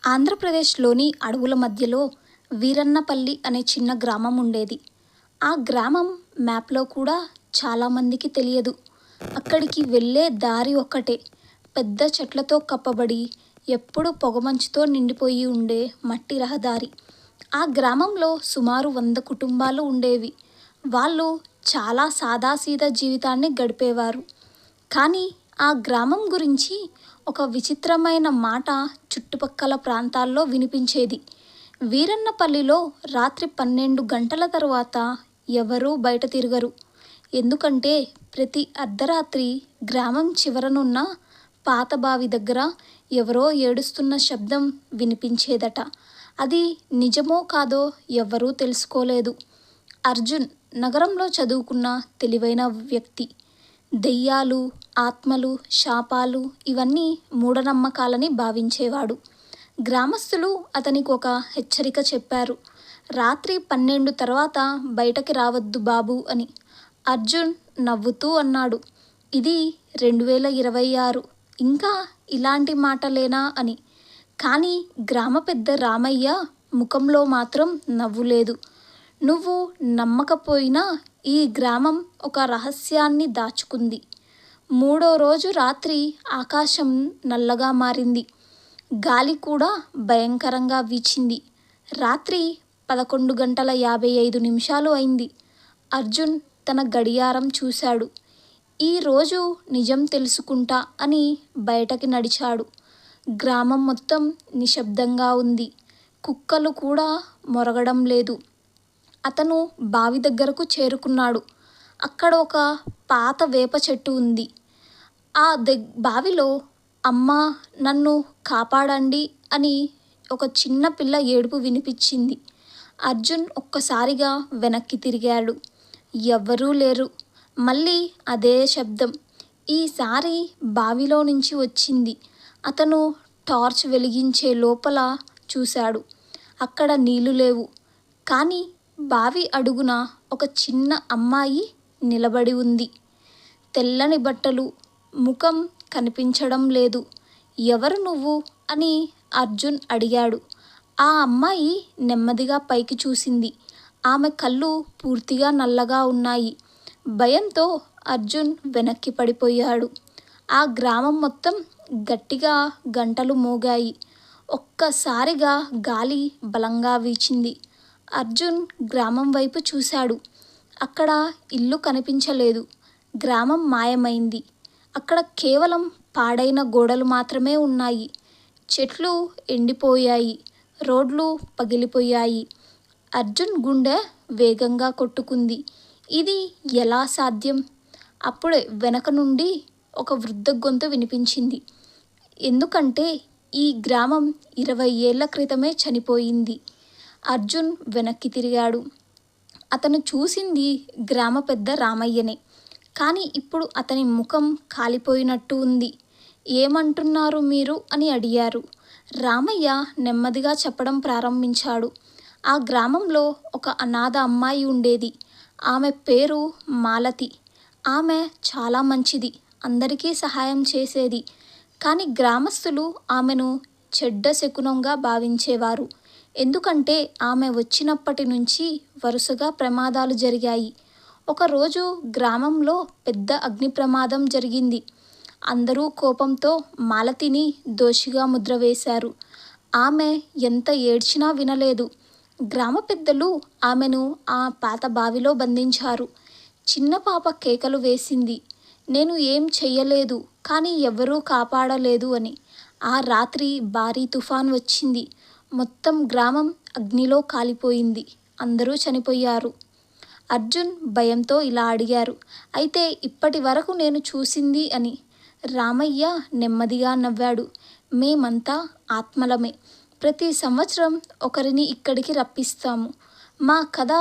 ఆంధ్రప్రదేశ్లోని అడవుల మధ్యలో వీరన్నపల్లి అనే చిన్న గ్రామం ఉండేది. ఆ గ్రామం మ్యాప్లో కూడా చాలామందికి తెలియదు. అక్కడికి వెళ్ళే దారి ఒక్కటే. పెద్ద చెట్లతో కప్పబడి, ఎప్పుడూ పొగమంచుతో నిండిపోయి ఉండే మట్టి రహదారి. ఆ గ్రామంలో సుమారు 100 కుటుంబాలు ఉండేవి. వాళ్ళు చాలా సాదాసీదా జీవితాన్ని గడిపేవారు. కానీ ఆ గ్రామం గురించి ఒక విచిత్రమైన మాట చుట్టుపక్కల ప్రాంతాల్లో వినిపించేది. వీరన్నపల్లిలో రాత్రి 12 గంటల తర్వాత ఎవరూ బయట తిరగరు. ఎందుకంటే ప్రతి అర్ధరాత్రి గ్రామం చివరనున్న పాత బావి దగ్గర ఎవరో ఏడుస్తున్న శబ్దం వినిపించేదట. అది నిజమో కాదో ఎవ్వరూ తెలుసుకోలేదు. అర్జున్ నగరంలో చదువుకున్న తెలివైన వ్యక్తి. దెయ్యాలు, ఆత్మలు, శాపాలు ఇవన్నీ మూఢనమ్మకాలని భావించేవాడు. గ్రామస్తులు అతనికి ఒక హెచ్చరిక చెప్పారు. రాత్రి 12 తర్వాత బయటకి రావద్దు బాబు అని. అర్జున్ నవ్వుతూ అన్నాడు, ఇది 2026, ఇంకా ఇలాంటి మాటలేనా అని. కానీ గ్రామ పెద్ద రామయ్య ముఖంలో మాత్రం నవ్వు లేదు. నువ్వు నమ్మకపోయినా ఈ గ్రామం ఒక రహస్యాన్ని దాచుకుంది. 3వ రోజు రాత్రి ఆకాశం నల్లగా మారింది. గాలి కూడా భయంకరంగా వీచింది. రాత్రి 11:55 అయింది. అర్జున్ తన గడియారం చూశాడు. ఈరోజు నిజం తెలుసుకుంటా అని బయటకి నడిచాడు. గ్రామం మొత్తం నిశ్శబ్దంగా ఉంది. కుక్కలు కూడా మొరగడం లేదు. అతను బావి దగ్గరకు చేరుకున్నాడు. అక్కడ ఒక పాత వేప చెట్టు ఉంది. ఆ బావిలో అమ్మా నన్ను కాపాడండి అని ఒక చిన్న పిల్ల ఏడుపు వినిపించింది. అర్జున్ ఒక్కసారిగా వెనక్కి తిరిగాడు. ఎవ్వరూ లేరు. మళ్ళీ అదే శబ్దం. ఈసారి బావిలో నుంచి వచ్చింది. అతను టార్చ్ వెలిగించే లోపల చూశాడు. అక్కడ నీళ్లు లేవు. కానీ బావి అడుగున ఒక చిన్న అమ్మాయి నిలబడి ఉంది. తెల్లని బట్టలు, ముఖం కనిపించడం లేదు. ఎవరు నువ్వు అని అర్జున్ అడిగాడు. ఆ అమ్మాయి నెమ్మదిగా పైకి చూసింది. ఆమె కళ్ళు పూర్తిగా నల్లగా ఉన్నాయి. భయంతో అర్జున్ వెనక్కి పడిపోయాడు. ఆ గ్రామం మొత్తం గట్టిగా గంటలు మోగాయి. ఒక్కసారిగా గాలి బలంగా వీచింది. అర్జున్ గ్రామం వైపు చూశాడు. అక్కడ ఇల్లు కనిపించలేదు. గ్రామం మాయమైంది. అక్కడ కేవలం పాడైన గోడలు మాత్రమే ఉన్నాయి. చెట్లు ఎండిపోయాయి. రోడ్లు పగిలిపోయాయి. అర్జున్ గుండె వేగంగా కొట్టుకుంది. ఇది ఎలా సాధ్యం? అప్పుడే వెనక నుండి ఒక వృద్ధ గొంతు వినిపించింది. ఎందుకంటే ఈ గ్రామం 20 ఏళ్ల క్రితమే చనిపోయింది. అర్జున్ వెనక్కి తిరిగాడు. అతను చూసింది గ్రామ పెద్ద రామయ్యనే. కానీ ఇప్పుడు అతని ముఖం కాలిపోయినట్టు ఉంది. ఏమంటున్నారు మీరు అని అడిగారు. రామయ్య నెమ్మదిగా చెప్పడం ప్రారంభించాడు. ఆ గ్రామంలో ఒక అనాథ అమ్మాయి ఉండేది. ఆమె పేరు మాలతి. ఆమె చాలా మంచిది. అందరికీ సహాయం చేసేది. కానీ గ్రామస్తులు ఆమెను చెడ్డ శకునంగా భావించేవారు. ఎందుకంటే ఆమె వచ్చినప్పటి నుంచి వరుసగా ప్రమాదాలు జరిగాయి. ఒకరోజు గ్రామంలో పెద్ద అగ్ని ప్రమాదం జరిగింది. అందరూ కోపంతో మాలతిని దోషిగా ముద్ర వేశారు. ఆమె ఎంత ఏడ్చినా వినలేదు. గ్రామ పెద్దలు ఆమెను ఆ పాత బావిలో బంధించారు. చిన్న పాప కేకలు వేసింది, నేను ఏం చెయ్యలేదు, కానీ ఎవరూ కాపాడలేదు అని. ఆ రాత్రి భారీ తుఫాన్ వచ్చింది. మొత్తం గ్రామం అగ్నిలో కాలిపోయింది. అందరూ చనిపోయారు. అర్జున్ భయంతో ఇలా అడిగారు, అయితే ఇప్పటి వరకు నేను చూసింది అని. రామయ్య నెమ్మదిగా నవ్వాడు. మేమంతా ఆత్మలమే. ప్రతి సంవత్సరం ఒకరిని ఇక్కడికి రప్పిస్తాము. మా కథ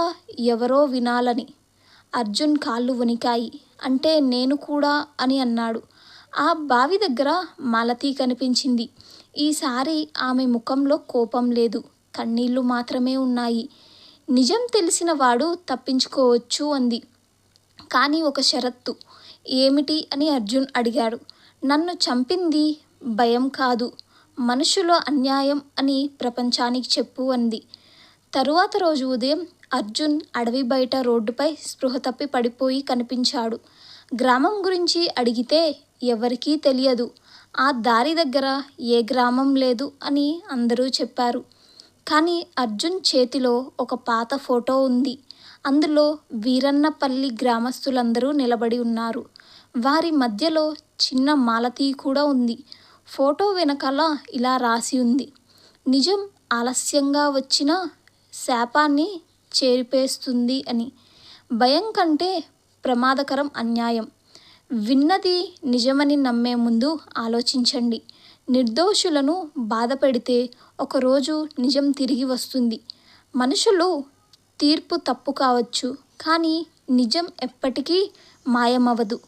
ఎవరో వినాలని. అర్జున్ కాళ్ళు వణికాయి. అంటే నేను కూడా అని అన్నాడు. ఆ బావి దగ్గర మాలతి కనిపించింది. ఈసారి ఆమె ముఖంలో కోపం లేదు, కన్నీళ్లు మాత్రమే ఉన్నాయి. నిజం తెలిసిన వాడు తప్పించుకోవచ్చు అంది. కానీ ఒక షరత్తు. ఏమిటి అని అర్జున్ అడిగాడు. నన్ను చంపింది భయం కాదు, మనుషులో అన్యాయం అని ప్రపంచానికి చెప్పు అంది. తరువాత రోజు ఉదయం అర్జున్ అడవి బయట రోడ్డుపై స్పృహ తప్పి పడిపోయి కనిపించాడు. గ్రామం గురించి అడిగితే ఎవరికీ తెలియదు, ఆ దారి దగ్గర ఏ గ్రామం లేదు అని అందరూ చెప్పారు. కానీ అర్జున్ చేతిలో ఒక పాత ఫోటో ఉంది. అందులో వీరన్నపల్లి గ్రామస్తులందరూ నిలబడి ఉన్నారు. వారి మధ్యలో చిన్న మాలతీ కూడా ఉంది. ఫోటో వెనకాల ఇలా రాసి ఉంది: నిజం ఆలస్యంగా వచ్చిన శాపాన్ని చేరిపేస్తుంది అని. భయం కంటే ప్రమాదకరం అన్యాయం. విన్నది నిజమని నమ్మే ముందు ఆలోచించండి. నిర్దోషులను బాధ పెడితే ఒకరోజు నిజం తిరిగి వస్తుంది. మనుషులు తీర్పు తప్పు కావచ్చు, కానీ నిజం ఎప్పటికీ మాయమవదు.